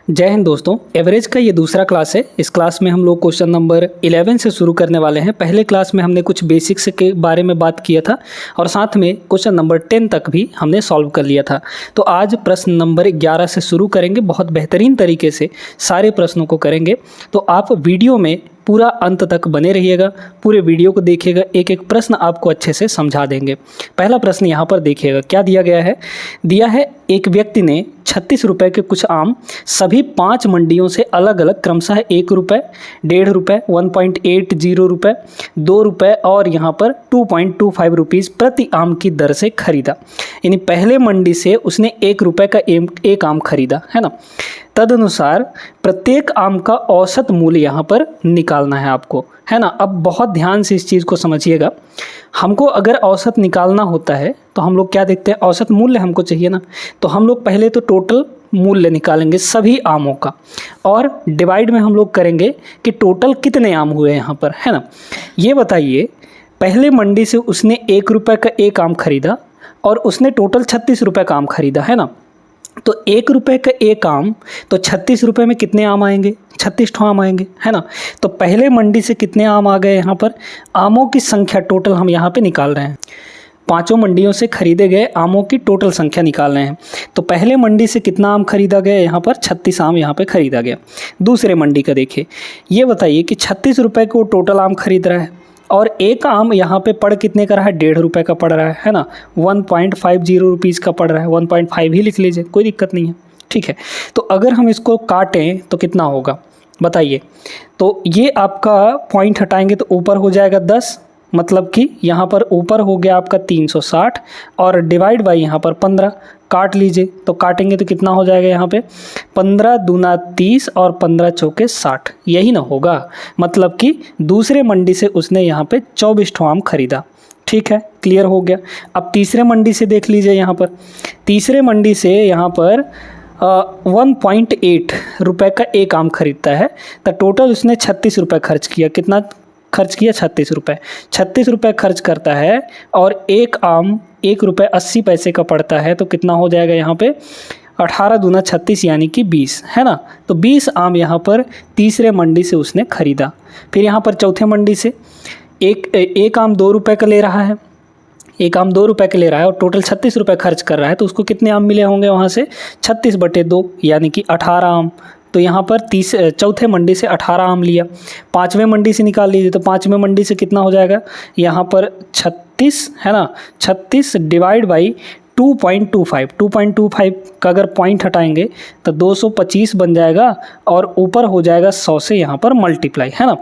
जय हिंद दोस्तों। एवरेज का ये दूसरा क्लास है। इस क्लास में हम लोग क्वेश्चन नंबर 11 से शुरू करने वाले हैं। पहले क्लास में हमने कुछ बेसिक्स के बारे में बात किया था और साथ में क्वेश्चन नंबर 10 तक भी हमने सॉल्व कर लिया था। तो आज प्रश्न नंबर 11 से शुरू करेंगे। बहुत बेहतरीन तरीके से सारे प्रश्नों को करेंगे, तो आप वीडियो में पूरा अंत तक बने रहिएगा, पूरे वीडियो को देखिएगा, एक एक प्रश्न आपको अच्छे से समझा देंगे। पहला प्रश्न यहाँ पर देखिएगा क्या दिया गया है। दिया है एक व्यक्ति ने 36 रुपये के कुछ आम सभी 5 मंडियों से अलग अलग क्रमशः 1 रुपये, 1.5 रुपये, 1.80 रुपये, 2 रुपये और यहाँ पर 2.25 रुपीज़ प्रति आम की दर से खरीदा। यानी पहले मंडी से उसने 1 रुपये का एक आम खरीदा है ना। तदनुसार प्रत्येक आम का औसत मूल्य यहाँ पर निकालना है आपको, है ना। अब बहुत ध्यान से इस चीज़ को समझिएगा। हमको अगर औसत निकालना होता है तो हम लोग क्या देखते हैं, औसत मूल्य हमको चाहिए ना। तो हम लोग पहले तो टोटल मूल्य निकालेंगे सभी आमों का और डिवाइड में हम लोग करेंगे कि टोटल कितने आम हुए यहाँ पर, है ना। ये बताइए, पहले मंडी से उसने 1 रुपये का एक आम खरीदा और उसने टोटल 36 रुपये का आम खरीदा, है ना। तो 1 रुपये का एक आम, तो 36 रुपये में कितने आम आएंगे, 36 ठो आम आएंगे, है ना। तो पहले मंडी से कितने आम आ गए यहाँ पर, आमों की संख्या टोटल हम यहाँ पे निकाल रहे हैं। 5 मंडियों से खरीदे गए आमों की टोटल संख्या निकाल रहे हैं। तो पहले मंडी से कितना आम खरीदा गया, यहाँ पर 36 आम यहाँ पे खरीदा गया। दूसरे मंडी का देखिए, ये बताइए कि 36 रुपये को टोटल आम खरीद रहा है और एक आम यहाँ पे पड़ कितने का रहा है, 1.5 रुपये का पड़ रहा है ना। 1.50 रुपीज़ का पड़ रहा है, 1.5 ही लिख लीजिए, कोई दिक्कत नहीं है, ठीक है। तो अगर हम इसको काटें तो कितना होगा बताइए। तो ये आपका पॉइंट हटाएंगे तो ऊपर हो जाएगा 10, मतलब कि यहाँ पर ऊपर हो गया आपका 360 और डिवाइड बाई यहाँ पर 15। काट लीजिए, तो काटेंगे तो कितना हो जाएगा यहाँ पे, 15 दूना 30 और 15 चौके 60, यही ना होगा। मतलब कि दूसरे मंडी से उसने यहाँ पे 24 ठो आम खरीदा, ठीक है, क्लियर हो गया। अब तीसरे मंडी से देख लीजिए, यहाँ पर तीसरे मंडी से यहाँ पर 1.8 रुपये का एक आम खरीदता है। तो टोटल उसने 36 रुपये खर्च किया। कितना खर्च किया, 36 रुपये। 36 रुपये खर्च करता है और एक आम 1 रुपये 80 पैसे का पड़ता है, तो कितना हो जाएगा यहाँ पे, 18 दूना 36 यानी कि 20, है ना। तो 20 आम यहाँ पर तीसरे मंडी से उसने खरीदा। फिर यहाँ पर चौथे मंडी से एक आम 2 रुपये का ले रहा है, एक आम 2 रुपये का ले रहा है और टोटल 36 रुपये खर्च कर रहा है। तो उसको कितने आम मिले होंगे वहाँ से, 36/2 यानी कि 18 आम। तो यहाँ पर चौथे मंडी से 18 आम लिया। 5वें मंडी से निकाल लीजिए, तो 5वें मंडी से कितना हो जाएगा, यहाँ पर 36 है ना। 36 डिवाइड बाई 2.25 का अगर पॉइंट हटाएंगे तो 225 बन जाएगा और ऊपर हो जाएगा 100 से यहाँ पर मल्टीप्लाई, है ना।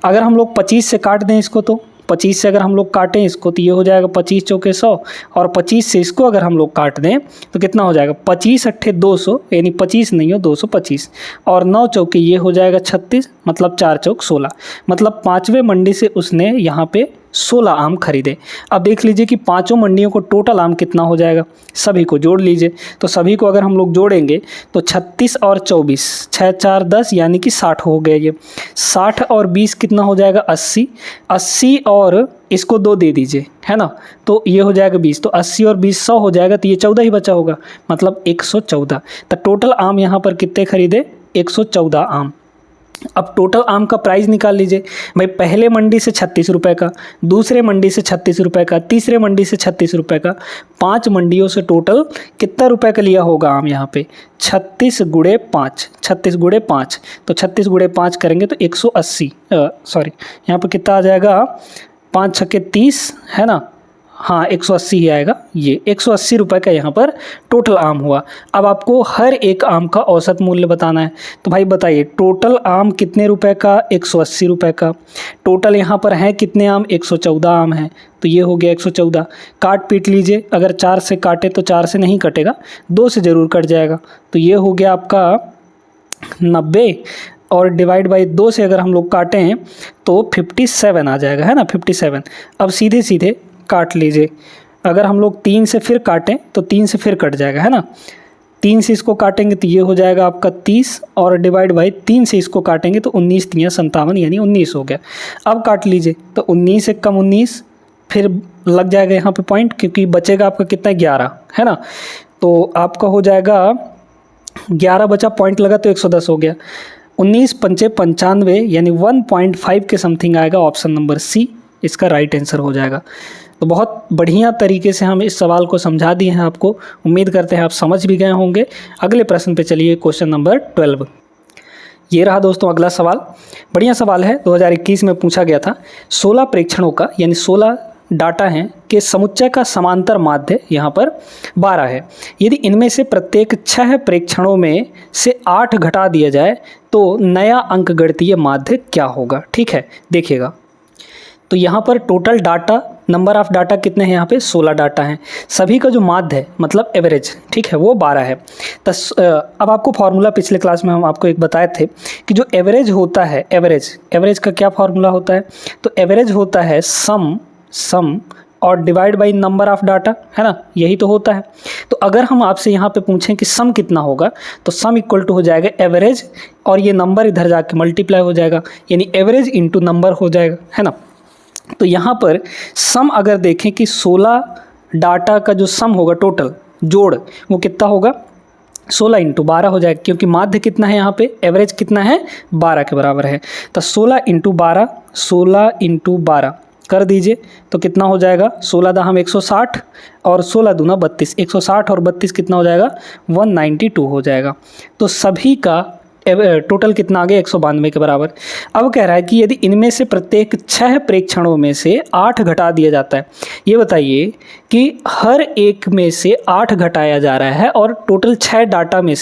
अगर हम लोग 25 से काट दें इसको, तो 25 से अगर हम लोग काटें इसको तो ये हो जाएगा 25 चौके 100 और 25 से इसको अगर हम लोग काट दें तो कितना हो जाएगा, 25 अट्ठे 200, यानी 25 नहीं हो 225 और 9 चौके ये हो जाएगा 36, मतलब 4 चौक 16। मतलब 5वें मंडी से उसने यहाँ पे 16 आम खरीदे। अब देख लीजिए कि 5 मंडियों को टोटल आम कितना हो जाएगा, सभी को जोड़ लीजिए। तो सभी को अगर हम लोग जोड़ेंगे तो 36 और 24, 6 4 10 यानी कि 60 हो गया। ये 60 और 20 कितना हो जाएगा, 80। 80 और इसको 2 दे दीजिए, है ना, तो ये हो जाएगा 20। तो 80 और 20 100 हो जाएगा, तो ये 14 ही बचा होगा, मतलब 114। तो टोटल आम यहाँ पर कितने खरीदे, 114 आम। अब टोटल आम का प्राइस निकाल लीजिए भाई। पहले मंडी से 36 रुपये का, दूसरे मंडी से 36 रुपये का, तीसरे मंडी से 36 रुपये का, 5 मंडियों से टोटल कितना रुपए का लिया होगा आम यहाँ पे, 36 गुणे 5, 36 गुणे 5। तो 36 गुणे 5 करेंगे तो 180, सॉरी यहाँ पर कितना आ जाएगा, 5 छक्के 30, है ना। हाँ 180 ही आएगा। ये 180 रुपये का यहाँ पर टोटल आम हुआ। अब आपको हर एक आम का औसत मूल्य बताना है। तो भाई बताइए, टोटल आम कितने रुपए का, 180 रुपये का। टोटल यहाँ पर है कितने आम, 114 आम है, तो ये हो गया 114। काट पीट लीजिए, अगर 4 से काटे तो 4 से नहीं कटेगा, 2 से ज़रूर कट जाएगा। तो ये हो गया आपका 90 और डिवाइड बाई 2 से अगर हम लोग काटें तो 57 आ जाएगा, है ना, 57। अब सीधे सीधे काट लीजिए। अगर हम लोग 3 से फिर काटें तो 3 से फिर कट जाएगा, है ना। 3 से इसको काटेंगे तो ये हो जाएगा आपका 30 और डिवाइड बाई 3 से इसको काटेंगे तो 19 3 57 यानी 19 हो गया। अब काट लीजिए, तो 19 से कम 19, फिर लग जाएगा यहाँ पे पॉइंट, क्योंकि बचेगा आपका कितना, 11, है ना। तो आपका हो जाएगा 11 बचा, पॉइंट लगा तो 110 हो गया। 19 पंचे 95 यानी 1.5 के समथिंग आएगा। ऑप्शन नंबर सी इसका राइट आंसर हो जाएगा। तो बहुत बढ़िया तरीके से हम इस सवाल को समझा दिए हैं आपको। उम्मीद करते हैं आप समझ भी गए होंगे। अगले प्रश्न पे चलिए, क्वेश्चन नंबर 12। ये रहा दोस्तों अगला सवाल। बढ़िया सवाल है, 2021 में पूछा गया था। 16 प्रेक्षणों का यानी 16 डाटा हैं कि समुच्चय का समांतर माध्य यहाँ पर 12 है। यदि इनमें से प्रत्येक 6 प्रेक्षणों में से 8 घटा दिया जाए तो नया अंकगणितीय माध्य क्या होगा। ठीक है, देखिएगा। तो यहाँ पर total data, number of data कितने हैं यहाँ पे? 16 डाटा हैं। सभी का जो माध्य है मतलब एवरेज, ठीक है, वो 12 है। अब आपको फार्मूला पिछले क्लास में हम आपको एक बताए थे कि जो एवरेज होता है, एवरेज का क्या फार्मूला होता है? तो एवरेज होता है सम और divide by number of data, है ना, यही तो होता है। तो अगर हम आपसे यहाँ पे पूछें कि सम कितना होगा, तो सम इक्वल टू हो जाएगा एवरेज और ये नंबर इधर जाके मल्टीप्लाई हो जाएगा, यानी एवरेज इंटू नंबर हो जाएगा, है ना। तो यहाँ पर सम अगर देखें कि 16 डाटा का जो सम होगा टोटल जोड़, वो कितना होगा? 16 इंटू 12 हो जाएगा, क्योंकि माध्य कितना है यहाँ पे, एवरेज कितना है? 12 के बराबर है। तो 16 इंटू 12 कर दीजिए तो कितना हो जाएगा? 16 दहम 160 और 16 दूना 32, 160 और 32 कितना हो जाएगा? 192 हो जाएगा। तो सभी का टोटल कितना आ गया? 192 के बराबर। अब कह रहा है कि यदि इनमें से प्रत्येक 6 प्रेक्षणों में से 8 घटा दिया जाता है, ये बताइए कि हर एक में से 8 घटाया जा रहा है और टोटल 6 डाटा में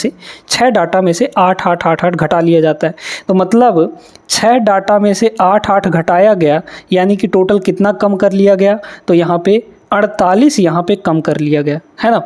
से 8 घटा लिया जाता है। तो मतलब 6 डाटा में से 8 घटाया गया, यानी कि टोटल कितना कम कर लिया गया? तो यहाँ पे 48 यहाँ पे कम कर लिया गया, है ना।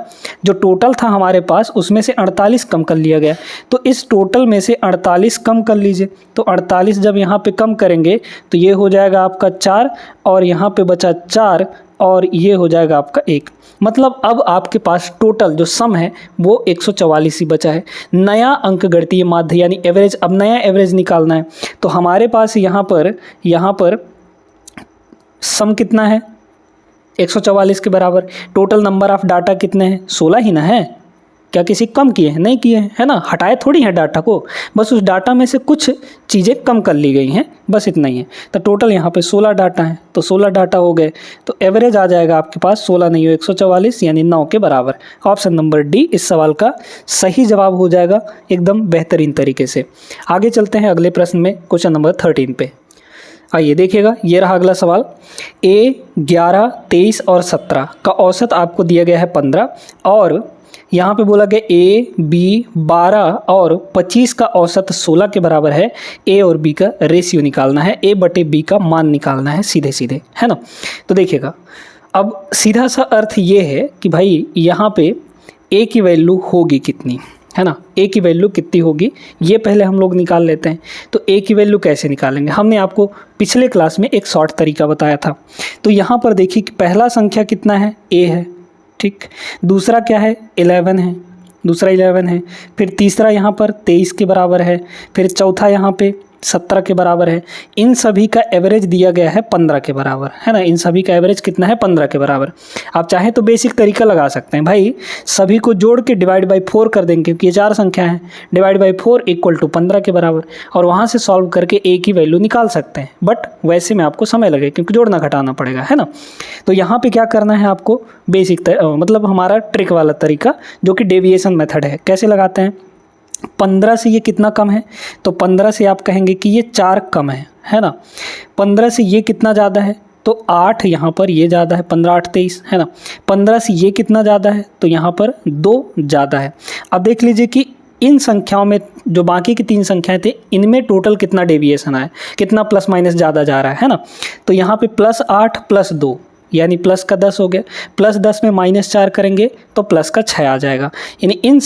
जो टोटल था हमारे पास उसमें से 48 कम कर लिया गया। तो इस टोटल में से 48 कम कर लीजिए। तो 48 जब यहाँ पे कम करेंगे तो ये हो जाएगा आपका 4 और यहाँ पे बचा 4 और ये हो जाएगा आपका 1। मतलब अब आपके पास टोटल जो सम है वो 144 ही बचा है। नया अंकगणितीय माध्य यानी एवरेज, अब नया एवरेज निकालना है। तो हमारे पास यहाँ पर सम कितना है? 144 के बराबर। टोटल नंबर ऑफ डाटा कितने हैं? 16 ही ना है। क्या किसी कम किए हैं? नहीं किए हैं, है ना। हटाए थोड़ी हैं डाटा को, बस उस डाटा में से कुछ चीज़ें कम कर ली गई हैं, बस इतना ही है। तो टोटल यहाँ पे 16 डाटा हैं, तो 16 डाटा हो गए। तो एवरेज आ जाएगा आपके पास 16 नहीं हो 144 यानी 9 के बराबर। ऑप्शन नंबर डी इस सवाल का सही जवाब हो जाएगा एकदम बेहतरीन तरीके से। आगे चलते हैं अगले प्रश्न में, क्वेश्चन नंबर 13 पे। आइए देखिएगा, ये रहा अगला सवाल। A 11, 23 और 17 का औसत आपको दिया गया है 15 और यहाँ पे बोला गया A, B 12 और 25 का औसत 16 के बराबर है। A और B का रेशियो निकालना है, A बटे B का मान निकालना है सीधे सीधे, है ना। तो देखिएगा, अब सीधा सा अर्थ ये है कि भाई यहाँ पे A की वैल्यू होगी कितनी, है ना। A की वैल्यू कितनी होगी ये पहले हम लोग निकाल लेते हैं। तो A की वैल्यू कैसे निकालेंगे? हमने आपको पिछले क्लास में एक शॉर्ट तरीका बताया था। तो यहाँ पर देखिए कि पहला संख्या कितना है? A है, ठीक। दूसरा क्या है? 11 है, दूसरा 11 है। फिर तीसरा यहाँ पर 23 के बराबर है। फिर चौथा यहाँ पे 17 के बराबर है। इन सभी का एवरेज दिया गया है 15 के बराबर, है ना। इन सभी का एवरेज कितना है? 15 के बराबर। आप चाहें तो बेसिक तरीका लगा सकते हैं भाई, सभी को जोड़ के डिवाइड बाई 4 कर देंगे, क्योंकि ये 4 संख्या है। डिवाइड बाई 4 इक्वल टू 15 के बराबर, और वहाँ से सॉल्व करके A की वैल्यू निकाल सकते हैं। बट वैसे में आपको समय लगेगा क्योंकि जोड़ना घटाना पड़ेगा, है ना। तो यहाँ पर क्या करना है आपको? बेसिक मतलब हमारा ट्रिक वाला तरीका जो कि डेविएशन मेथड है। कैसे लगाते हैं? 15 से ये कितना कम है? तो 15 से आप कहेंगे कि ये 4 कम है ना। 15 से ये कितना ज़्यादा है? तो 8 यहाँ पर ये ज़्यादा है, 15 8 23, है ना। 15 से ये कितना ज़्यादा है? तो यहाँ पर 2 ज़्यादा है। अब देख लीजिए कि इन संख्याओं में जो बाकी की 3 संख्याएं थे, इनमें टोटल कितना डेविएशन आया, कितना प्लस माइनस ज़्यादा जा रहा है ना। तो यहाँ पे +8 + 2 यानी प्लस का 10 हो गया। +10 में -4 करेंगे तो प्लस का 6 आ जाएगा। यानी इन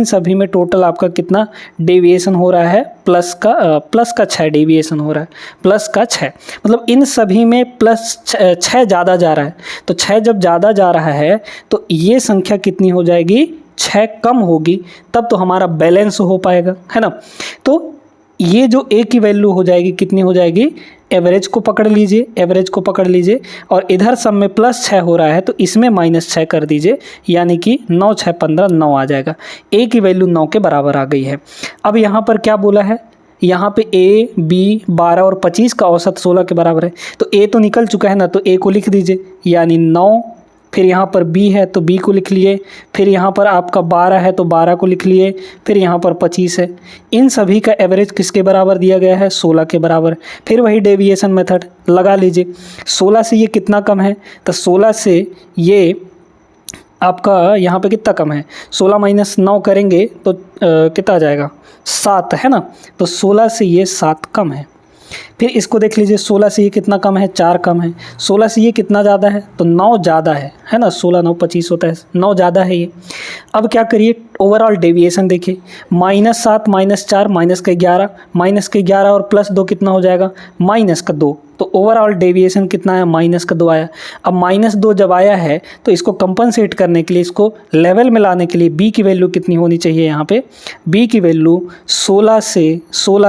सभी में टोटल आपका कितना डेविएशन हो रहा है? प्लस का 6 डेविएशन हो रहा है, प्लस का 6। मतलब इन सभी में +6 ज़्यादा जा रहा है। तो 6 जब ज़्यादा जा रहा है तो ये संख्या कितनी हो जाएगी? 6 कम होगी, तब तो हमारा बैलेंस हो पाएगा, है ना। तो ये जो a की वैल्यू हो जाएगी कितनी हो जाएगी, एवरेज को पकड़ लीजिए, एवरेज को पकड़ लीजिए, और इधर सब में +6 हो रहा है तो इसमें -6 कर दीजिए, यानी कि 9 6 15 9 आ जाएगा। a की वैल्यू 9 के बराबर आ गई है। अब यहाँ पर क्या बोला है, यहाँ पे a, b 12 और 25 का औसत 16 के बराबर है, तो a तो निकल चुका है ना, तो a को लिख दीजिए यानी 9, फिर यहाँ पर b है तो b को लिख लिए, फिर यहाँ पर आपका 12 है तो 12 को लिख लिए, फिर यहाँ पर 25 है। इन सभी का एवरेज किसके बराबर दिया गया है, 16 के बराबर। फिर वही डेविएशन मेथड लगा लीजिए, 16 से ये कितना कम है, तो 16 से ये आपका यहाँ पे कितना कम है, 16 - 9 करेंगे तो कितना आ जाएगा, 7 है ना, तो 16 से ये 7 कम है। फिर इसको देख लीजिए, 16 से ये कितना कम है, 4 कम है। 16 से ये कितना ज़्यादा है, तो 9 ज़्यादा है ना, 16 9 25 होता है, 9 ज़्यादा है ये। अब क्या करिए, ओवरऑल डेविएशन देखिए, -7 -4 -11 और +2 कितना हो जाएगा, -2, तो ओवरऑल डेविएशन कितना है, -2 आया। अब -2 जब आया है तो इसको कंपनसेट करने के लिए, इसको लेवल में लाने के लिए b की वैल्यू कितनी होनी चाहिए, यहाँ पे b की वैल्यू 16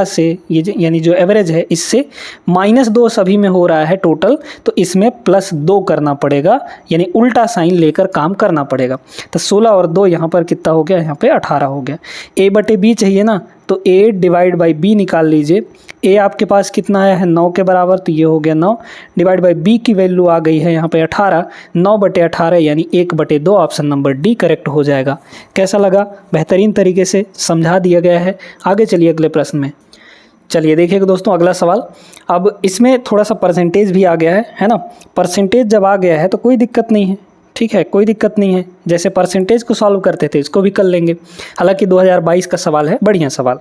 से ये यानी जो एवरेज है इससे -2 सभी में हो रहा है टोटल, तो इसमें +2 करना पड़ेगा, यानी उल्टा साइन लेकर काम करना पड़ेगा। तो 16 और 2 यहाँ पर कितना हो गया, यहाँ पे 18 हो गया। a/b चाहिए ना, तो a/b निकाल लीजिए। a आपके पास कितना आया है, 9 के बराबर, तो ये हो गया 9 / b की वैल्यू आ गई है यहाँ पे 18, 9/18 यानी 1/2, ऑप्शन नंबर डी करेक्ट हो जाएगा। कैसा लगा, बेहतरीन तरीके से समझा दिया गया है। आगे चलिए अगले प्रश्न में। चलिए देखिएगा दोस्तों अगला सवाल। अब इसमें थोड़ा सा परसेंटेज भी आ गया है ना। परसेंटेज जब आ गया है तो कोई दिक्कत नहीं है, ठीक है, कोई दिक्कत नहीं है। जैसे परसेंटेज को सॉल्व करते थे इसको भी कर लेंगे। हालांकि 2022 का सवाल है, बढ़िया सवाल।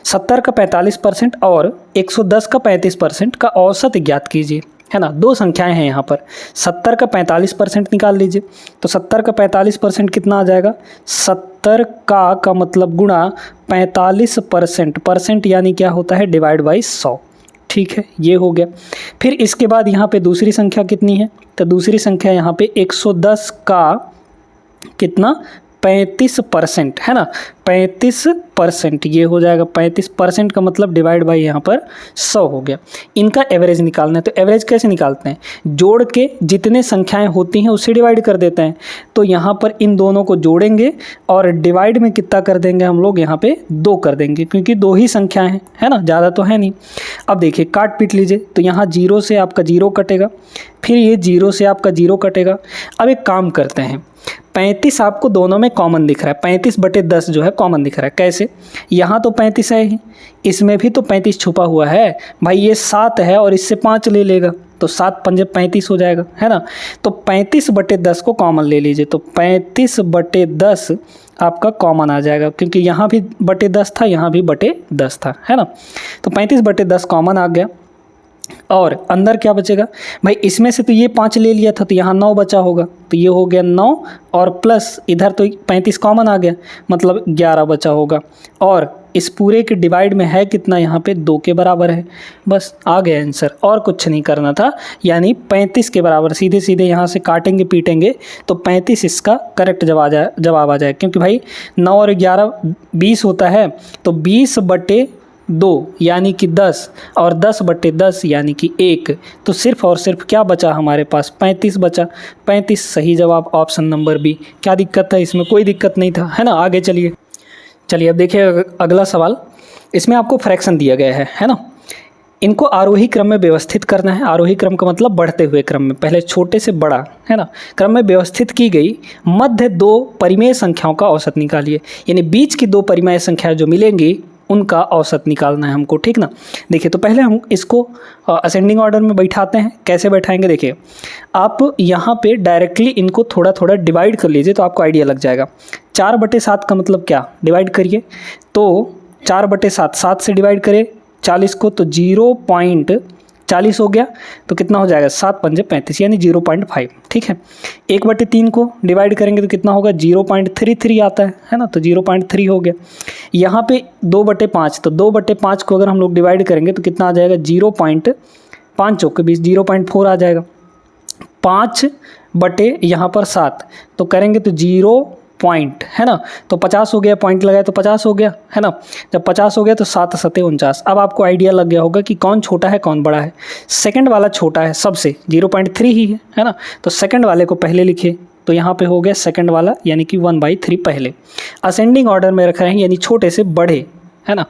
70 का 45% और 110 का 35% का औसत ज्ञात कीजिए, है ना। दो संख्याएं हैं यहाँ पर, 70 का 45% निकाल लीजिए, तो 70 का 45% कितना आ जाएगा, 70 का मतलब गुणा 45%, परसेंट यानी क्या होता है, /100, ठीक है, ये हो गया। फिर इसके बाद यहाँ पे दूसरी संख्या कितनी है, तो दूसरी संख्या यहाँ पे 110 का कितना, 35%, है ना, 35% ये हो जाएगा। 35% का मतलब डिवाइड बाई यहाँ पर 100 हो गया। इनका एवरेज निकालना है, तो एवरेज कैसे निकालते हैं, जोड़ के जितने संख्याएं होती हैं उससे डिवाइड कर देते हैं। तो यहाँ पर इन दोनों को जोड़ेंगे और डिवाइड में कितना कर देंगे हम लोग, यहाँ पे 2 कर देंगे, क्योंकि 2 ही संख्याएं हैं, है ना, ज़्यादा तो है नहीं। अब देखिए काट पीट लीजिए, तो यहाँ 0 से आपका 0 कटेगा, फिर ये 0 से आपका 0 कटेगा। अब एक काम करते हैं, 35 आपको दोनों में कॉमन दिख रहा है, 35/10 जो है कॉमन दिख रहा है। कैसे, यहाँ तो 35 है ही, इसमें भी तो 35 छुपा हुआ है भाई। ये 7 है और इससे 5 ले लेगा, तो 7 पंजे 35 हो जाएगा, है ना। तो 35/10 को कॉमन ले लीजिए, तो 35/10 आपका कॉमन आ जाएगा, क्योंकि यहाँ भी /10 था, यहाँ भी /10 था, है ना। तो 35/10 कॉमन आ गया। और अंदर क्या बचेगा भाई, इसमें से तो ये 5 ले लिया था, तो यहाँ 9 बचा होगा, तो ये हो गया 9 और प्लस इधर तो 35 कॉमन आ गया, मतलब 11 बचा होगा। और इस पूरे के डिवाइड में है कितना, यहाँ पे 2 के बराबर है। बस आ गया आंसर, और कुछ नहीं करना था, यानी 35 के बराबर। सीधे सीधे यहाँ से काटेंगे पीटेंगे तो 35 इसका करेक्ट जवाब आ जाए, क्योंकि भाई 9 और 11 20 होता है, तो 20/2 यानी कि 10 और 10/10 यानी कि 1, तो सिर्फ और सिर्फ क्या बचा हमारे पास, 35 बचा। 35 सही जवाब, ऑप्शन नंबर बी। क्या दिक्कत है इसमें, कोई दिक्कत नहीं था, है ना। आगे चलिए अब देखिए अगला सवाल। इसमें आपको फ्रैक्शन दिया गया है ना। इनको आरोही क्रम में व्यवस्थित करना है। आरोही क्रम का मतलब बढ़ते हुए क्रम में, पहले छोटे से बड़ा, है ना, क्रम में व्यवस्थित की गई मध्य 2 परिमेय संख्याओं का औसत निकालिए, यानी बीच की 2 परिमेय संख्याएं जो मिलेंगी उनका औसत निकालना है हमको, ठीक ना। देखिए तो पहले हम इसको असेंडिंग ऑर्डर में बैठाते हैं। कैसे बैठाएंगे, देखिए आप यहाँ पे डायरेक्टली इनको थोड़ा थोड़ा डिवाइड कर लीजिए तो आपको आइडिया लग जाएगा। 4/7 का मतलब क्या, डिवाइड करिए, तो 4/7, 7 से डिवाइड करें 40 को, तो 0.40 हो गया, तो कितना हो जाएगा, 7 पंजे 35 यानी 0.5, ठीक है। 1/3 को डिवाइड करेंगे तो कितना होगा, 0.33 आता है ना, तो 0.3 हो गया। यहाँ पे 2/5, तो 2/5 को अगर हम लोग डिवाइड करेंगे तो कितना आ जाएगा, 0.5 के बीच 0.4 आ जाएगा। 5 बटे यहाँ पर 7 तो करेंगे तो पॉइंट, है ना। तो 50 हो गया, पॉइंट लगाए तो 50 हो गया, है ना। जब 50 हो गया तो 7 सते 49। अब आपको आइडिया लग गया होगा कि कौन छोटा है कौन बड़ा है। सेकंड वाला छोटा है सबसे, 0.3 ही है ना। तो सेकंड वाले को पहले लिखे, तो यहाँ पे हो गया सेकंड वाला, यानी कि 1/3 पहले। असेंडिंग ऑर्डर में रख रहे हैं, यानी छोटे से बड़े, है ना।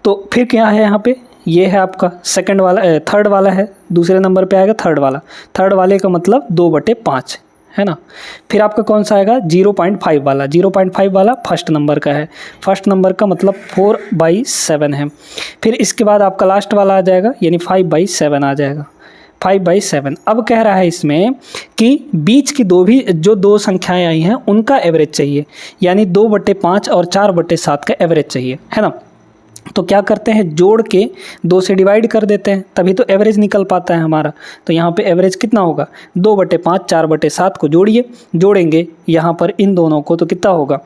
तो फिर क्या है यहाँ पे, ये है आपका सेकंड वाला, थर्ड वाला है, दूसरे नंबर पे आएगा थर्ड वाला। थर्ड वाले का मतलब 2/5, है ना। फिर आपका कौन सा आएगा, 0.5 वाला। 0.5 वाला फर्स्ट नंबर का है, फर्स्ट नंबर का मतलब 4/7 है। फिर इसके बाद आपका लास्ट वाला आ जाएगा, यानी 5/7 आ जाएगा, 5/7। अब कह रहा है इसमें कि बीच की जो दो संख्याएं आई हैं उनका एवरेज चाहिए, यानी 2/5 और 4/7 का एवरेज चाहिए, है ना। तो क्या करते हैं, जोड़ के 2 से डिवाइड कर देते हैं, तभी तो एवरेज निकल पाता है हमारा। तो यहाँ पे एवरेज कितना होगा, 2/5 4/7 को जोड़ेंगे यहाँ पर इन दोनों को, तो कितना होगा,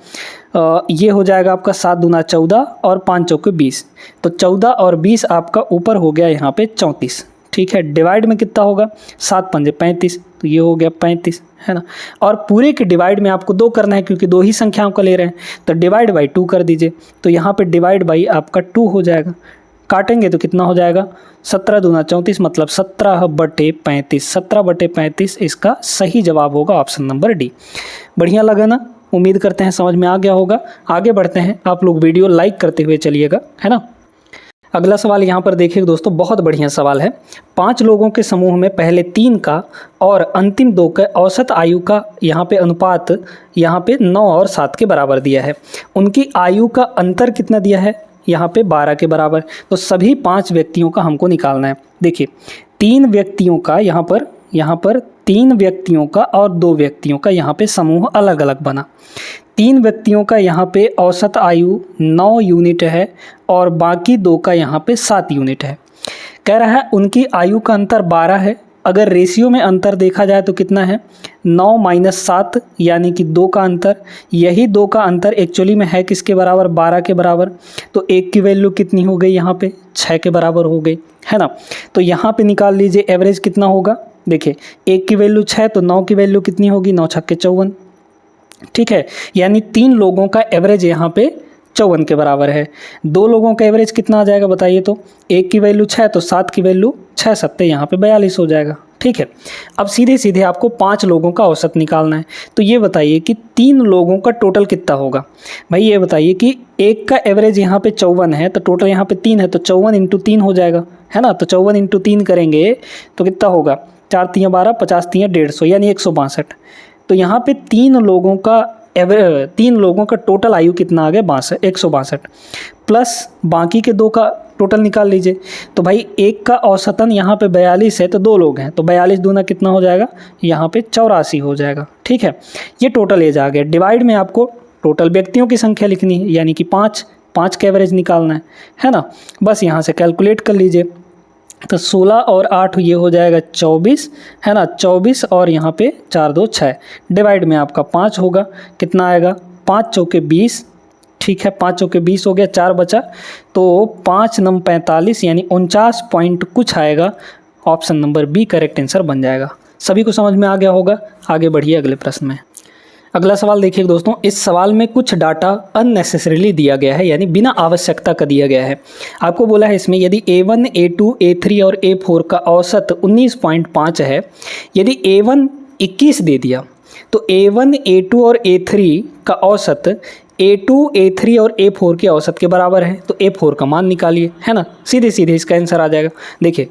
ये हो जाएगा आपका 7 दूना 14 और 5 चौके 20। तो 14 और 20 आपका ऊपर हो गया यहाँ पे 34, ठीक है। डिवाइड में कितना होगा, 7 पंजे 35, तो ये हो गया 35, है ना। और पूरे के डिवाइड में आपको 2 करना है, क्योंकि 2 ही संख्याओं को ले रहे हैं, तो डिवाइड बाई 2 कर दीजिए। तो यहाँ पे डिवाइड बाई आपका 2 हो जाएगा, काटेंगे तो कितना हो जाएगा, 17 दूना 34, मतलब 17/35। 17/35 इसका सही जवाब होगा ऑप्शन नंबर डी। बढ़िया लगा ना, उम्मीद करते हैं समझ में आ गया होगा। आगे बढ़ते हैं, आप लोग वीडियो लाइक करते हुए चलिएगा, है ना। अगला सवाल यहाँ पर देखिए दोस्तों, बहुत बढ़िया सवाल है। 5 लोगों के समूह में पहले 3 का और अंतिम 2 के औसत आयु का यहाँ पे अनुपात यहाँ पे 9 और 7 के बराबर दिया है। उनकी आयु का अंतर कितना दिया है, यहाँ पे 12 के बराबर। तो सभी 5 व्यक्तियों का हमको निकालना है। देखिए 3 व्यक्तियों का यहाँ पर 3 व्यक्तियों का और 2 व्यक्तियों का यहाँ पे समूह अलग अलग बना। 3 व्यक्तियों का यहाँ पे औसत आयु 9 यूनिट है और बाकी 2 का यहाँ पे 7 यूनिट है। कह रहा है उनकी आयु का अंतर 12 है। अगर रेशियो में अंतर देखा जाए तो कितना है, 9 - 7, यानी कि 2 का अंतर। यही 2 का अंतर एक्चुअली में है किसके बराबर, 12 के बराबर। तो 1 की वैल्यू कितनी हो गई यहाँ पे, 6 के बराबर हो गई, है ना। तो यहाँ पे निकाल लीजिए एवरेज कितना होगा। देखिए 1 की वैल्यू 6, तो 9 की वैल्यू कितनी होगी, 9 × 6 = 54, ठीक है। यानी 3 लोगों का एवरेज यहाँ पे 54 के बराबर है। 2 लोगों का एवरेज कितना आ जाएगा बताइए तो, 1 की वैल्यू 6, तो 7 की वैल्यू 6 सत्ते यहाँ पे 42 हो जाएगा, ठीक है। अब सीधे सीधे आपको 5 लोगों का औसत निकालना है। तो ये बताइए कि 3 लोगों का टोटल कितना होगा। भाई ये बताइए कि 1 का एवरेज यहाँ पे 54 है, तो टोटल यहाँ पे 3 है, तो 54 × 3 हो जाएगा, है ना। तो 54 × 3 करेंगे तो कितना होगा, 4 × 3 = 12, 50 × 3 = 150, यानी 162। तो यहाँ पे 3 लोगों का टोटल आयु कितना आ गया, 162, प्लस बाकी के 2 का टोटल निकाल लीजिए। तो भाई 1 का औसतन यहाँ पे 42 है, तो 2 लोग हैं, तो 42 दूना कितना हो जाएगा, यहाँ पे 84 हो जाएगा, ठीक है। ये टोटल एज आ गया। डिवाइड में आपको टोटल व्यक्तियों की संख्या लिखनी है, यानी कि 5 का एवरेज निकालना है ना। बस यहाँ से कैलकुलेट कर लीजिए। तो 16 और 8 ये हो जाएगा 24, है ना। 24 और यहाँ पे 4 2 6, डिवाइड में आपका 5 होगा, कितना आएगा, 5 चौके 20, ठीक है। 5 चौके 20 हो गया, 4 बचा, तो 5 × 9 = 45, यानी 49 पॉइंट कुछ आएगा। Option number B correct answer बन जाएगा। सभी को समझ में आ गया होगा। आगे बढ़िए अगले प्रश्न में। अगला सवाल देखिए दोस्तों, इस सवाल में कुछ डाटा अननेसेसरीली दिया गया है, यानी बिना आवश्यकता का दिया गया है। आपको बोला है इसमें यदि A1, A2, A3 और A4 का औसत 19.5 है, यदि A1 21 दे दिया तो A1, A2 और A3 का औसत A2, A3 और A4 के औसत के बराबर है। तो A4 का मान निकालिए, है ना। सीधे सीधे इसका आंसर आ जाएगा। देखिए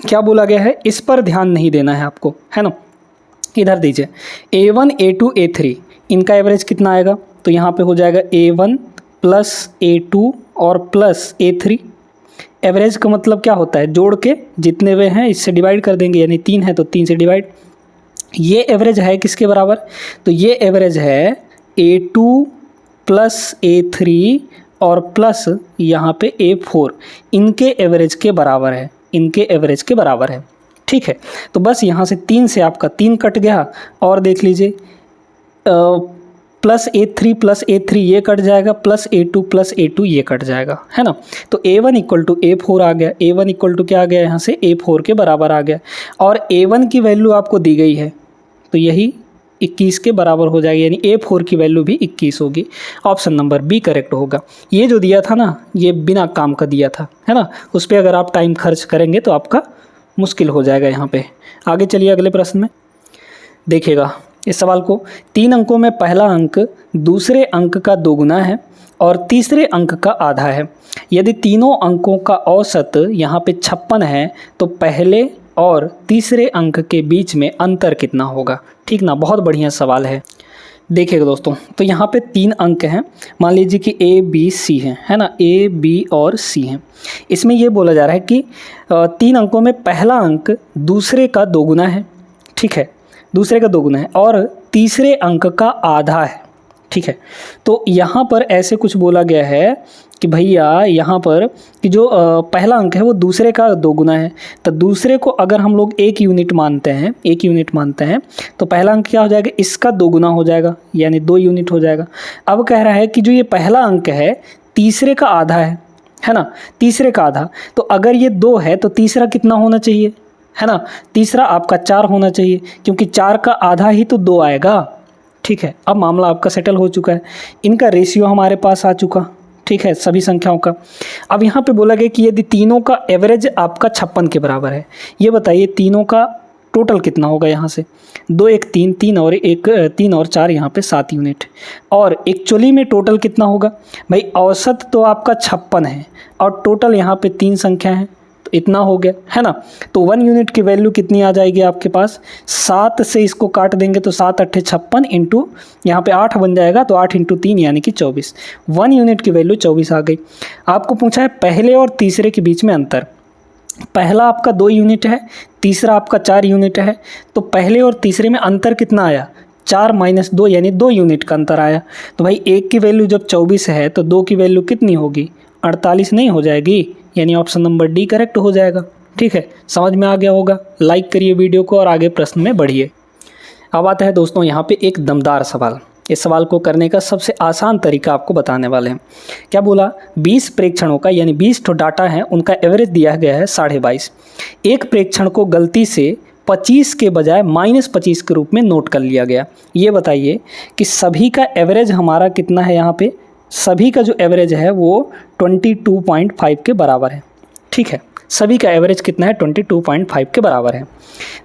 क्या बोला गया है, इस पर ध्यान नहीं देना है आपको, है ना। इधर दीजिए A1, A2, A3 इनका एवरेज कितना आएगा, तो यहाँ पे हो जाएगा A1 + A2 और प्लस A3। एवरेज का मतलब क्या होता है, जोड़ के जितने वे हैं इससे डिवाइड कर देंगे, यानी 3 है तो 3 से डिवाइड। ये एवरेज है किसके बराबर, तो ये एवरेज है A2 + A3 और प्लस यहाँ पे A4, इनके एवरेज के बराबर है, इनके एवरेज के बराबर है, ठीक है। तो बस यहाँ से 3 से आपका 3 कट गया, और देख लीजिए +A3 + A3 ये कट जाएगा, प्लस A2 + A2 ये कट जाएगा, है ना। तो A1 = A4 आ गया। A1 = क्या आ गया, यहाँ से A4 के बराबर आ गया। और A1 की वैल्यू आपको दी गई है, तो यही 21 के बराबर हो जाएगी, यानी A4 की वैल्यू भी 21 होगी। ऑप्शन नंबर बी करेक्ट होगा। ये जो दिया था ना, ये बिना काम का दिया था, है ना, उस पर अगर आप टाइम खर्च करेंगे तो आपका मुश्किल हो जाएगा यहाँ पे। आगे चलिए अगले प्रश्न में देखिएगा इस सवाल को। 3 अंकों में पहला अंक दूसरे अंक का दोगुना है और तीसरे अंक का आधा है। यदि तीनों अंकों का औसत यहाँ पे 56 है तो पहले और तीसरे अंक के बीच में अंतर कितना होगा। ठीक ना, बहुत बढ़िया सवाल है। देखिएगा दोस्तों, तो यहाँ पे 3 अंक हैं, मान लीजिए कि A B C है ना, A B और C हैं। इसमें ये बोला जा रहा है कि 3 अंकों में पहला अंक दूसरे का दोगुना है, ठीक है, दूसरे का दोगुना है, और तीसरे अंक का आधा है, ठीक है। तो यहाँ पर ऐसे कुछ बोला गया है कि भैया यहाँ पर कि जो पहला अंक है वो दूसरे का दोगुना है, तो दूसरे को अगर हम लोग 1 यूनिट मानते हैं तो पहला अंक क्या हो जाएगा, इसका दोगुना हो जाएगा, यानी 2 यूनिट हो जाएगा। अब कह रहा है कि जो ये पहला अंक है तीसरे का आधा है ना, तीसरे का आधा, तो अगर ये 2 है तो तीसरा कितना होना चाहिए, है ना, तीसरा आपका 4 होना चाहिए, क्योंकि 4 का आधा ही तो 2 आएगा, ठीक है। अब मामला आपका सेटल हो चुका है, इनका रेशियो हमारे पास आ चुका, ठीक है, सभी संख्याओं का। अब यहाँ पे बोला गया कि यदि तीनों का एवरेज आपका 56 के बराबर है, ये बताइए तीनों का टोटल कितना होगा। यहाँ से 2 1 3 3 और 1 3 और 4 यहाँ पे 7 यूनिट, और एक्चुअली में टोटल कितना होगा भाई, औसत तो आपका 56 है और टोटल यहाँ पे 3 संख्या है, तो इतना हो गया, है ना। तो 1 यूनिट की वैल्यू कितनी आ जाएगी आपके पास, 7 से इसको काट देंगे तो 7 8 56 इंटू यहाँ पे 8 बन जाएगा, तो 8 इंटू 3 यानी कि 24। 1 यूनिट की वैल्यू 24 आ गई। आपको पूछा है पहले और तीसरे के बीच में अंतर। पहला आपका 2 यूनिट है, तीसरा आपका 4 यूनिट है, तो पहले और तीसरे में अंतर कितना आया, 4 - 2 यानी 2 यूनिट का अंतर आया। तो भाई 1 की वैल्यू जब 24 है तो 2 की वैल्यू कितनी होगी, 48 नहीं हो जाएगी, यानी ऑप्शन नंबर डी करेक्ट हो जाएगा। ठीक है, समझ में आ गया होगा। लाइक करिए वीडियो को और आगे प्रश्न में बढ़िए। अब आता है दोस्तों यहाँ पे एक दमदार सवाल। इस सवाल को करने का सबसे आसान तरीका आपको बताने वाले हैं। क्या बोला, 20 प्रेक्षणों का यानी 20 ठो डाटा है, उनका एवरेज दिया गया है 22.5। एक प्रेक्षण को गलती से 25 के बजाय -25 के रूप में नोट कर लिया गया। ये बताइए कि सभी का एवरेज हमारा कितना है। यहाँ पे सभी का जो एवरेज है वो 22.5 के बराबर है। ठीक है, सभी का एवरेज कितना है, 22.5 के बराबर है।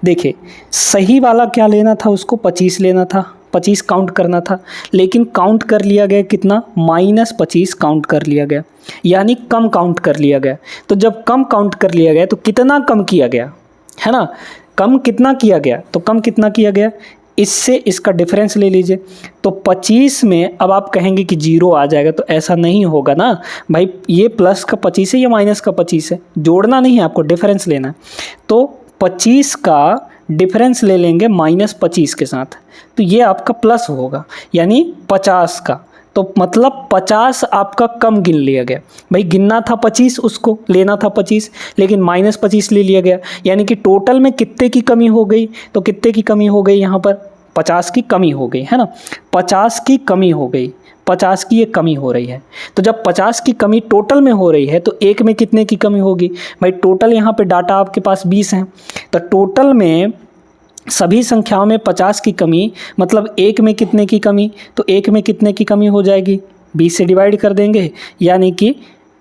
देखिए सही वाला क्या लेना था, उसको 25 लेना था, 25 काउंट करना था, लेकिन काउंट कर लिया गया कितना, -25 काउंट कर लिया गया, यानी कम काउंट कर लिया गया। तो जब कम काउंट कर लिया गया तो कितना कम किया गया, है ना, कम कितना किया गया, तो कम कितना किया गया, इससे इसका डिफरेंस ले लीजिए। तो 25 में अब आप कहेंगे कि 0 आ जाएगा, तो ऐसा नहीं होगा ना भाई, ये प्लस का 25 है, ये माइनस का 25 है, जोड़ना नहीं है आपको, डिफरेंस लेना है। तो 25 का डिफरेंस ले लेंगे -25 के साथ, तो ये आपका प्लस होगा, यानी 50 का, तो मतलब 50 आपका कम गिन लिया गया। भाई गिनना था 25, उसको लेना था 25, लेकिन -25 ले लिया गया, यानी कि टोटल में कितने की कमी हो गई, तो कितने की कमी हो गई, यहाँ पर 50 की कमी हो गई, है ना, 50 की कमी हो गई, 50 की ये कमी हो रही है। तो जब 50 की कमी टोटल में हो रही है तो एक में कितने की कमी होगी भाई, टोटल यहाँ पे डाटा आपके पास 20 हैं, तो टोटल में सभी संख्याओं में 50 की कमी, मतलब एक में कितने की कमी, तो एक में कितने की कमी हो जाएगी, 20 से डिवाइड कर देंगे, यानी कि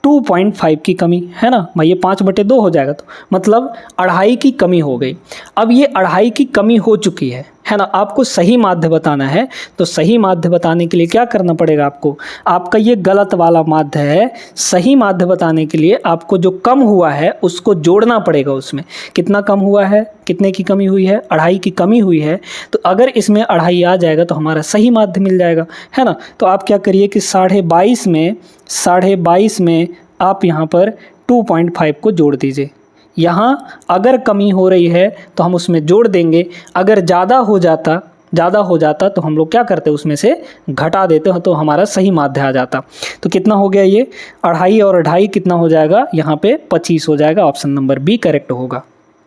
2.5 की कमी, है ना भाई, ये 5/2 हो जाएगा, तो मतलब 2.5 की कमी हो गई। अब ये 2.5 की कमी हो चुकी है ना, आपको सही माध्य बताना है, तो सही माध्य बताने के लिए क्या करना पड़ेगा आपको, आपका ये गलत वाला माध्य है, सही माध्य बताने के लिए आपको जो कम हुआ है उसको जोड़ना पड़ेगा। उसमें कितना कम हुआ है, कितने की कमी हुई है, 2.5 की कमी हुई है, तो अगर इसमें 2.5 आ जाएगा तो हमारा सही माध्य मिल जाएगा, है ना। तो आप क्या करिए कि 22.5 में आप यहाँ पर 2.5 को जोड़ दीजिए। यहाँ अगर कमी हो रही है तो हम उसमें जोड़ देंगे, अगर ज़्यादा हो जाता तो हम लोग क्या करते, उसमें से घटा देते हो, तो हमारा सही माध्य आ जाता। तो कितना हो गया ये, 2.5 और 2.5 कितना हो जाएगा, यहाँ पे 25 हो जाएगा। ऑप्शन नंबर बी करेक्ट होगा।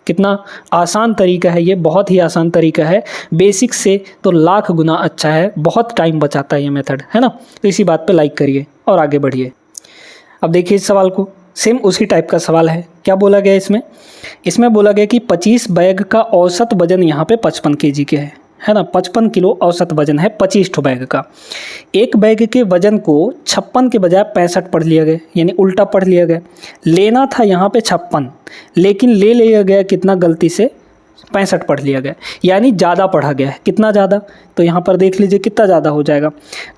कितना आसान तरीका है ये, बहुत ही आसान तरीका है, बेसिक से तो लाख गुना अच्छा है, बहुत टाइम बचाता है ये मेथड, है ना। तो इसी बात पे लाइक करिए और आगे बढ़िए। अब देखिए इस सवाल को, सेम उसी टाइप का सवाल है। क्या बोला गया इसमें बोला गया कि 25 बैग का औसत वजन यहाँ पे 55 kg के है है ना। 55 किलो औसत वजन है 25 ठो बैग का। एक बैग के वजन को 56 के बजाय 65 पढ़ लिया गया, यानी उल्टा पढ़ लिया गया। लेना था यहाँ पे 56, लेकिन ले लिया गया कितना, गलती से 65 पढ़ लिया गया, यानी ज़्यादा पढ़ा गया है। कितना ज़्यादा, तो यहाँ पर देख लीजिए कितना ज़्यादा हो जाएगा।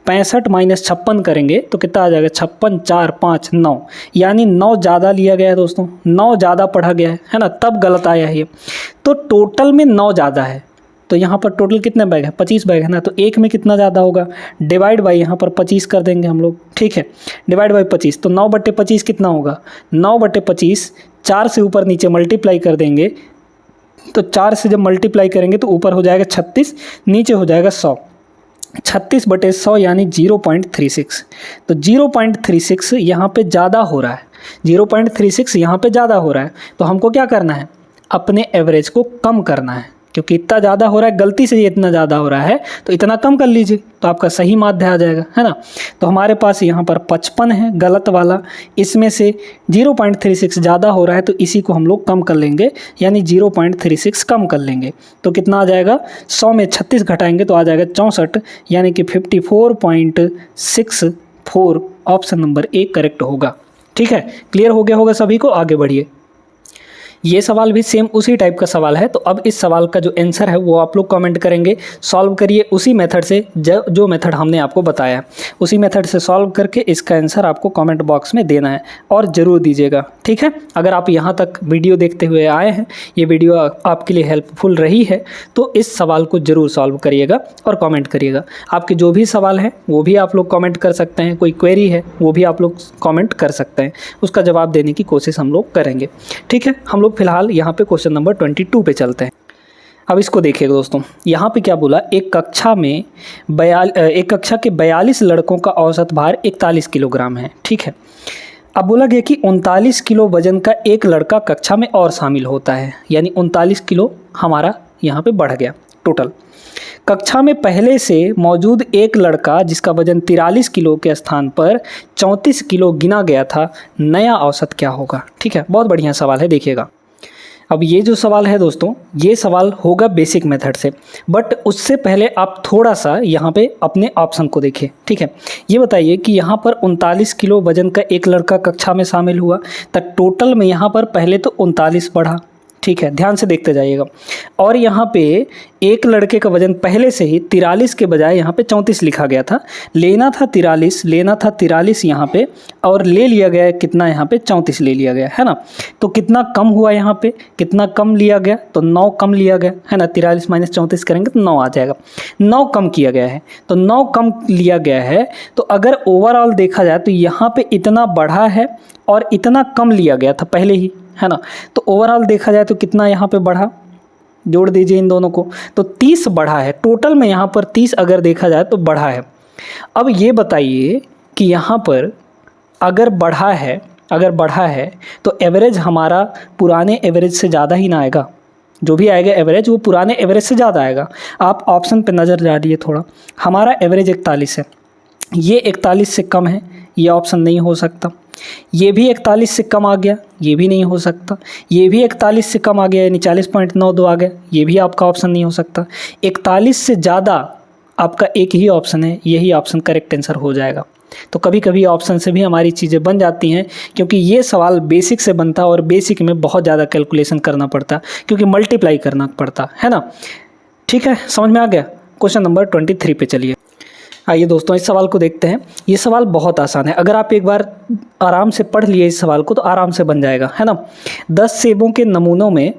65 माइनस 56 करेंगे तो कितना आ जाएगा, 56 4 5 9, यानी 9 ज़्यादा लिया गया है दोस्तों, 9 ज़्यादा पढ़ा गया है ना, तब गलत आया है ये। तो टोटल में 9 ज़्यादा है, तो यहाँ पर टोटल कितने बैग है, 25 बैग है ना, तो एक में कितना ज़्यादा होगा, डिवाइड बाई यहाँ पर 25 कर देंगे हम लोग, ठीक है, डिवाइड बाई 25। तो 9/25 कितना होगा, 9/25 4 से ऊपर नीचे मल्टीप्लाई कर देंगे, तो 4 से जब मल्टीप्लाई करेंगे तो ऊपर हो जाएगा 36, नीचे हो जाएगा 100, 36/100 यानी 0.36। तो 0.36 यहाँ पे ज़्यादा हो रहा है, 0.36 यहाँ पे ज़्यादा हो रहा है, तो हमको क्या करना है, अपने एवरेज को कम करना है, क्योंकि इतना ज़्यादा हो रहा है, गलती से ये इतना ज़्यादा हो रहा है, तो इतना कम कर लीजिए तो आपका सही माध्य आ जाएगा, है ना। तो हमारे पास यहाँ पर 55 है गलत वाला, इसमें से 0.36 ज़्यादा हो रहा है, तो इसी को हम लोग कम कर लेंगे, यानी 0.36 कम कर लेंगे, तो कितना आ जाएगा, 100 में 36 घटाएंगे तो आ जाएगा 64, यानी कि 54.64। ऑप्शन नंबर ए करेक्ट होगा। ठीक है, क्लियर हो गया होगा सभी को, आगे बढ़िए। ये सवाल भी सेम उसी टाइप का सवाल है, तो अब इस सवाल का जो आंसर है वो आप लोग कमेंट करेंगे, सॉल्व करिए उसी मेथड से जो मेथड हमने आपको बताया है, उसी मेथड से सॉल्व करके इसका आंसर आपको कमेंट बॉक्स में देना है और ज़रूर दीजिएगा। ठीक है, अगर आप यहाँ तक वीडियो देखते हुए आए हैं, ये वीडियो आपके लिए हेल्पफुल रही है, तो इस सवाल को ज़रूर सॉल्व करिएगा और कमेंट करिएगा। आपके जो भी सवाल हैं वो भी आप लोग कमेंट कर सकते हैं, कोई क्वेरी है वो भी आप लोग कमेंट कर सकते हैं, उसका जवाब देने की कोशिश हम लोग करेंगे। ठीक है, हम लोग फिलहाल यहाँ पे क्वेश्चन नंबर 22 पे चलते हैं। अब इसको देखिएगा दोस्तों, यहाँ पे क्या बोला, एक कक्षा के 42 लड़कों का औसत भार 41 किलोग्राम है। ठीक है, अब बोला गया कि 39 किलो वजन का एक लड़का कक्षा में और शामिल होता है, यानी 39 किलो हमारा यहाँ पे बढ़ गया टोटल। कक्षा में पहले से मौजूद एक लड़का जिसका वजन 43 किलो के स्थान पर 34 किलो गिना गया था, नया औसत क्या होगा। ठीक है, बहुत बढ़िया सवाल है, देखिएगा। अब ये जो सवाल है दोस्तों, ये सवाल होगा बेसिक मेथड से, बट उससे पहले आप थोड़ा सा यहाँ पे अपने ऑप्शन को देखिए। ठीक है, ये बताइए कि यहाँ पर 39 किलो वजन का एक लड़का कक्षा में शामिल हुआ, तब टोटल में यहाँ पर पहले तो 39 बढ़ा। ठीक है, ध्यान से देखते जाइएगा। और यहाँ पे एक लड़के का वजन पहले से ही 43 के बजाय यहाँ पे 34 लिखा गया था, लेना था 43 यहाँ पे, और ले लिया गया कितना, यहाँ पे 34 ले लिया गया, है ना। तो कितना कम हुआ यहाँ पे, कितना कम लिया गया, तो 9 कम लिया गया, है ना। 43 माइनस 34 करेंगे तो 9 आ जाएगा, 9 कम किया गया है, तो 9 कम लिया गया है। तो अगर ओवरऑल देखा जाए तो यहाँ पे इतना बढ़ा है और इतना कम लिया गया था पहले ही, है ना। तो ओवरऑल देखा जाए तो कितना यहाँ पे बढ़ा, जोड़ दीजिए इन दोनों को, तो 30 बढ़ा है टोटल में, यहाँ पर 30 अगर देखा जाए तो बढ़ा है। अब ये बताइए कि यहाँ पर अगर बढ़ा है तो एवरेज हमारा पुराने एवरेज से ज़्यादा ही ना आएगा, जो भी आएगा एवरेज वो पुराने एवरेज से ज़्यादा आएगा। आप ऑप्शन पे नज़र डालिए थोड़ा, हमारा एवरेज 41 है, ये 41 से कम है, ये ऑप्शन नहीं हो सकता। ये भी 41 से कम आ गया, ये भी नहीं हो सकता। ये भी 41 से कम आ गया, यानी 40.92 आ गया, ये भी आपका ऑप्शन नहीं हो सकता। 41 से ज़्यादा आपका एक ही ऑप्शन है, यही ऑप्शन करेक्ट आंसर हो जाएगा। तो कभी कभी ऑप्शन से भी हमारी चीज़ें बन जाती हैं, क्योंकि ये सवाल बेसिक से बनता और बेसिक में बहुत ज़्यादा कैलकुलेशन करना पड़ता, क्योंकि मल्टीप्लाई करना पड़ता है ना। ठीक है, समझ में आ गया। क्वेश्चन नंबर 23 पे चलिए। आइए दोस्तों, इस सवाल को देखते हैं। ये सवाल बहुत आसान है, अगर आप एक बार आराम से पढ़ लिए इस सवाल को तो आराम से बन जाएगा, है ना। 10 सेबों के नमूनों में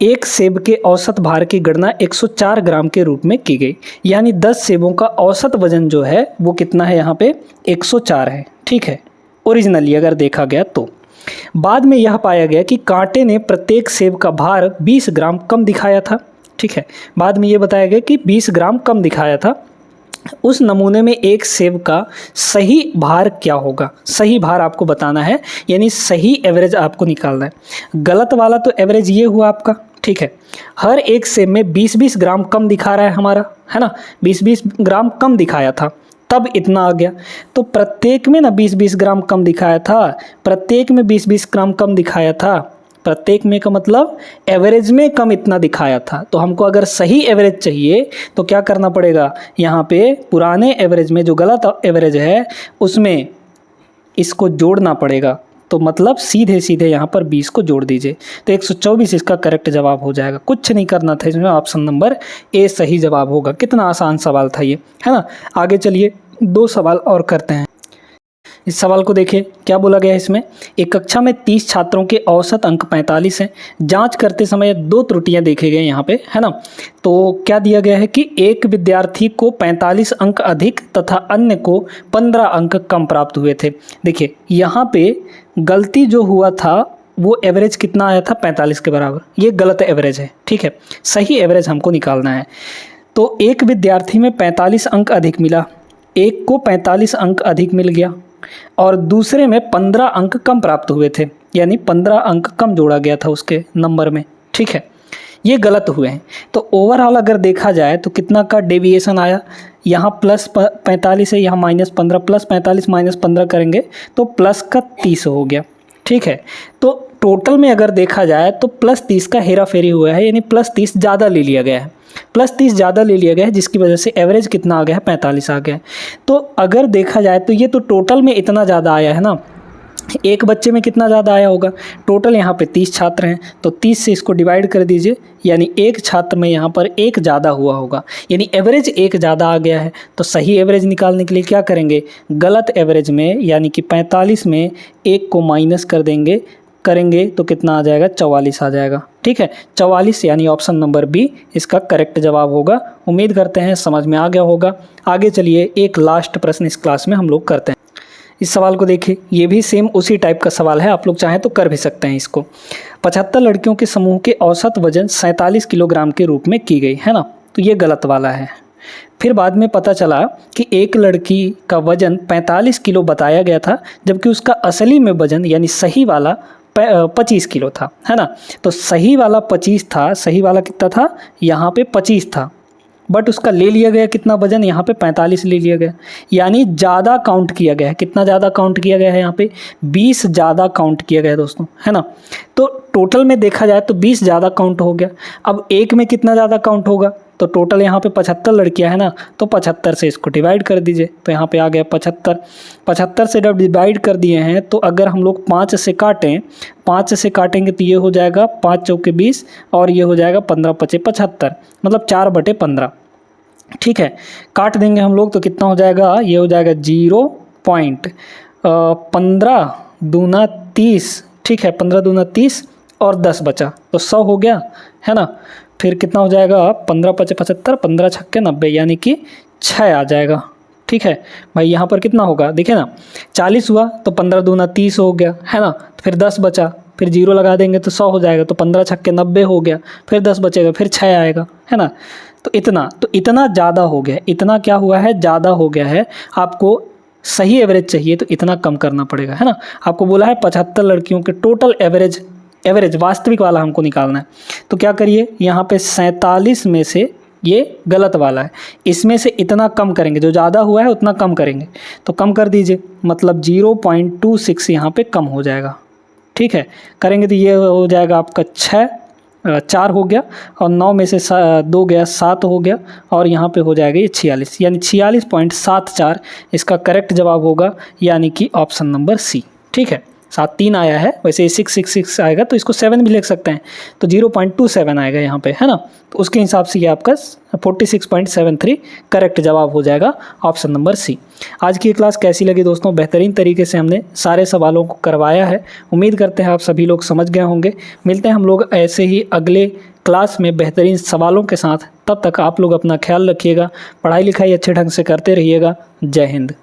एक सेब के औसत भार की गणना 104 ग्राम के रूप में की गई, यानी 10 सेबों का औसत वजन जो है वो कितना है, यहाँ पे 104 है। ठीक है, ओरिजिनली अगर देखा गया तो बाद में यह पाया गया कि कांटे ने प्रत्येक सेब का भार 20 ग्राम कम दिखाया था। ठीक है, बाद में ये बताया गया कि 20 ग्राम कम दिखाया था। उस नमूने में एक सेब का सही भार क्या होगा, सही भार आपको बताना है, यानी सही एवरेज आपको निकालना है। गलत वाला तो एवरेज ये हुआ आपका। ठीक है, हर एक सेब में 20-20 ग्राम कम दिखा रहा है हमारा, है ना, 20-20 ग्राम कम दिखाया था, तब इतना आ गया। तो प्रत्येक में ना 20-20 ग्राम कम दिखाया था, प्रत्येक में 20-20 ग्राम कम दिखाया था, प्रत्येक में का मतलब एवरेज में कम इतना दिखाया था। तो हमको अगर सही एवरेज चाहिए तो क्या करना पड़ेगा, यहाँ पे पुराने एवरेज में जो गलत एवरेज है उसमें इसको जोड़ना पड़ेगा। तो मतलब सीधे सीधे यहाँ पर 20 को जोड़ दीजिए, तो 124 इसका करेक्ट जवाब हो जाएगा। कुछ नहीं करना था इसमें, ऑप्शन नंबर ए सही जवाब होगा। कितना आसान सवाल था ये, है ना। आगे चलिए 2 सवाल और करते हैं। इस सवाल को देखिए क्या बोला गया है इसमें। एक कक्षा में 30 छात्रों के औसत अंक 45 हैं। जांच करते समय 2 त्रुटियां देखे गए यहाँ पे, है ना। तो क्या दिया गया है कि एक विद्यार्थी को 45 अंक अधिक तथा अन्य को 15 अंक कम प्राप्त हुए थे। देखिए यहाँ पे गलती जो हुआ था वो एवरेज कितना आया था, 45 के बराबर। ये गलत एवरेज है, ठीक है। सही एवरेज हमको निकालना है। तो एक विद्यार्थी में 45 अंक अधिक मिला, एक को 45 अंक अधिक मिल गया और दूसरे में 15 अंक कम प्राप्त हुए थे, यानी 15 अंक कम जोड़ा गया था उसके नंबर में, ठीक है। ये गलत हुए हैं। तो ओवरऑल अगर देखा जाए तो कितना का डेविएशन आया, यहाँ प्लस 45 है, यहाँ -15, प्लस 45 -15 करेंगे तो प्लस का 30 हो गया, ठीक है। तो टोटल में अगर देखा जाए तो प्लस 30 का हेरा फेरी हुआ है, यानी प्लस 30 ज़्यादा ले लिया गया है। प्लस 30 ज़्यादा ले लिया गया है जिसकी वजह से एवरेज कितना आ गया है, 45 आ गया है। तो अगर देखा जाए तो ये तो टोटल में इतना ज़्यादा आया है ना, एक बच्चे में कितना ज़्यादा आया होगा। टोटल यहाँ पे 30 छात्र हैं तो 30 से इसको डिवाइड कर दीजिए, यानी एक छात्र में यहाँ पर एक ज़्यादा हुआ होगा, यानी एवरेज एक ज़्यादा आ गया है। तो सही एवरेज निकालने के लिए क्या करेंगे, गलत एवरेज में यानी कि 45 में एक को माइनस करेंगे तो कितना आ जाएगा, 44 आ जाएगा, ठीक है। 44 यानी ऑप्शन नंबर बी इसका करेक्ट जवाब होगा। उम्मीद करते हैं समझ में आ गया होगा। आगे चलिए एक लास्ट प्रश्न इस क्लास में हम लोग करते हैं। इस सवाल को देखिए, ये भी सेम उसी टाइप का सवाल है, आप लोग चाहें तो कर भी सकते हैं इसको। 75 लड़कियों के समूह के औसत वजन 47 किलोग्राम के रूप में की गई, है ना। तो ये गलत वाला है। फिर बाद में पता चला कि एक लड़की का वजन 45 किलो बताया गया था, जबकि उसका असली में वजन यानी सही वाला 25 किलो था, है ना। तो सही वाला 25 था, सही वाला कितना था, यहाँ पे 25 था, बट उसका ले लिया गया कितना वजन, यहाँ पे 45 ले लिया गया, यानी ज़्यादा काउंट किया गया है। कितना ज़्यादा काउंट किया गया है, यहाँ पे 20 ज़्यादा काउंट किया गया है दोस्तों, है ना। तो टोटल में देखा जाए तो 20 ज़्यादा काउंट हो गया। अब एक में कितना ज़्यादा काउंट होगा, तो टोटल यहाँ पे 75 लड़कियाँ हैं ना, तो 75 से इसको डिवाइड कर दीजिए, तो यहाँ पे आ गया 75। 75 से जब डिवाइड कर दिए हैं तो अगर हम लोग 5 से काटें, 5 से काटेंगे तो ये हो जाएगा 5 चौके 20 और ये हो जाएगा 15 पचे 75, मतलब 4/15, ठीक है। काट देंगे हम लोग तो कितना हो जाएगा, ये हो जाएगा 0.15 दूना 30, ठीक है। 15 दूना 30 और 10 बचा तो 100 हो गया, है ना। फिर कितना हो जाएगा, 15 पचे 75, 15 छक्के 90, यानी कि 6 आ जाएगा, ठीक है। भाई यहाँ पर कितना होगा, देखिए ना, 40 हुआ तो 15 दूना 30 हो गया, है ना। तो फिर 10 बचा, फिर 0 लगा देंगे तो 100 हो जाएगा, तो 15 छक्के 90 हो गया, फिर 10 बचेगा, फिर 6 आएगा, है ना। तो इतना ज़्यादा हो गया, इतना क्या हुआ है, ज़्यादा हो गया है। आपको सही एवरेज चाहिए तो इतना कम करना पड़ेगा, है ना। आपको बोला है 75 लड़कियों के टोटल एवरेज वास्तविक वाला हमको निकालना है। तो क्या करिए, यहाँ पे 47 में से ये गलत वाला है, इसमें से इतना कम करेंगे, जो ज़्यादा हुआ है उतना कम करेंगे, तो कम कर दीजिए, मतलब 0.26 यहाँ पे कम हो जाएगा, ठीक है। करेंगे तो ये हो जाएगा आपका 4 हो गया, और 9 में से 2 गया, 7 हो गया, और यहाँ पे हो जाएगा ये 46, यानी 46.74 इसका करेक्ट जवाब होगा, यानी कि ऑप्शन नंबर सी, ठीक है। 7-3 आया है, वैसे 666 आएगा तो इसको 7 भी लिख सकते हैं, तो 0.27 आएगा यहाँ पे, है ना। तो उसके हिसाब से ये आपका 46.73 करेक्ट जवाब हो जाएगा, ऑप्शन नंबर सी। आज की क्लास कैसी लगी दोस्तों, बेहतरीन तरीके से हमने सारे सवालों को करवाया है। उम्मीद करते हैं आप सभी लोग समझ गए होंगे। मिलते हैं हम लोग ऐसे ही अगले क्लास में बेहतरीन सवालों के साथ। तब तक आप लोग अपना ख्याल रखिएगा, पढ़ाई लिखाई अच्छे ढंग से करते रहिएगा। जय हिंद।